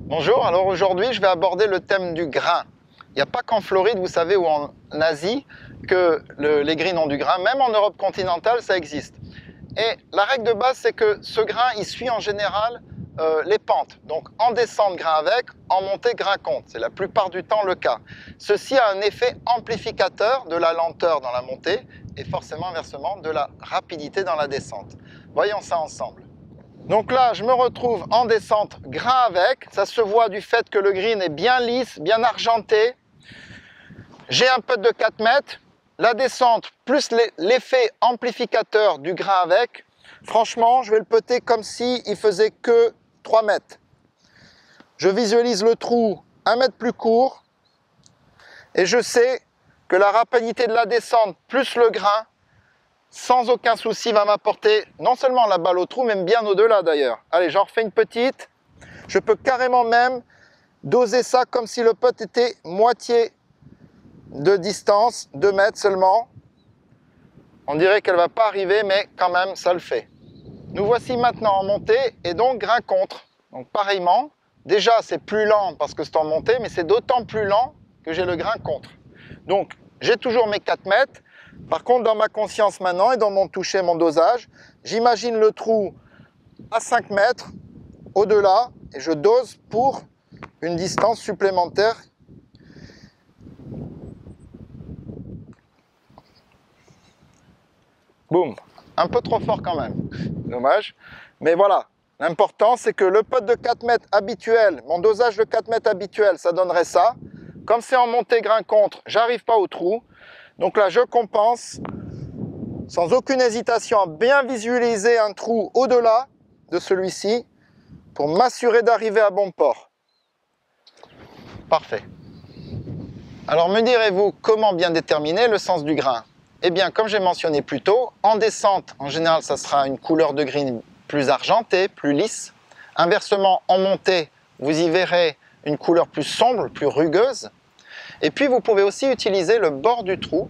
Bonjour, alors aujourd'hui je vais aborder le thème du grain. Il n'y a pas qu'en Floride, vous savez, ou en Asie, que les greens ont du grain. Même en Europe continentale, ça existe. Et la règle de base, c'est que ce grain, il suit en général les pentes. Donc en descente, grain avec, en montée, grain contre. C'est la plupart du temps le cas. Ceci a un effet amplificateur de la lenteur dans la montée et forcément inversement de la rapidité dans la descente. Voyons ça ensemble. Donc là, je me retrouve en descente grain avec. Ça se voit du fait que le green est bien lisse, bien argenté. J'ai un putt de 4 mètres. La descente plus l'effet amplificateur du grain avec. Franchement, je vais le putter comme s'il faisait que 3 mètres. Je visualise le trou 1 mètre plus court. Et je sais que la rapidité de la descente plus le grain, sans aucun souci, va m'apporter non seulement la balle au trou, mais bien au-delà d'ailleurs. Allez, j'en refais une petite. Je peux carrément même doser ça comme si le putt était moitié de distance, 2 mètres seulement. On dirait qu'elle ne va pas arriver, mais quand même, ça le fait. Nous voici maintenant en montée et donc grain contre. Donc pareillement, déjà c'est plus lent parce que c'est en montée, mais c'est d'autant plus lent que j'ai le grain contre. Donc j'ai toujours mes 4 mètres. Par contre, dans ma conscience maintenant et dans mon toucher, mon dosage, j'imagine le trou à 5 mètres au-delà et je dose pour une distance supplémentaire. Boum, un peu trop fort quand même, dommage. Mais voilà, l'important c'est que le putt de 4 mètres habituel, mon dosage de 4 mètres habituel, ça donnerait ça. Comme c'est en montée grain contre, j'arrive pas au trou. Donc là, je compense sans aucune hésitation à bien visualiser un trou au-delà de celui-ci pour m'assurer d'arriver à bon port. Parfait. Alors me direz-vous comment bien déterminer le sens du grain? Eh bien, comme j'ai mentionné plus tôt, en descente, en général, ça sera une couleur de green plus argentée, plus lisse. Inversement, en montée, vous y verrez une couleur plus sombre, plus rugueuse. Et puis, vous pouvez aussi utiliser le bord du trou,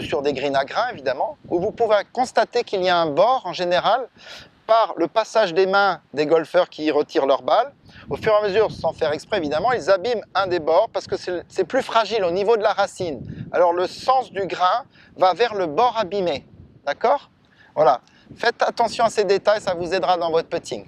sur des greens à grains évidemment, où vous pouvez constater qu'il y a un bord en général par le passage des mains des golfeurs qui retirent leur balle. Au fur et à mesure, sans faire exprès évidemment, ils abîment un des bords parce que c'est plus fragile au niveau de la racine. Alors le sens du grain va vers le bord abîmé. D'accord? Voilà. Faites attention à ces détails, ça vous aidera dans votre putting.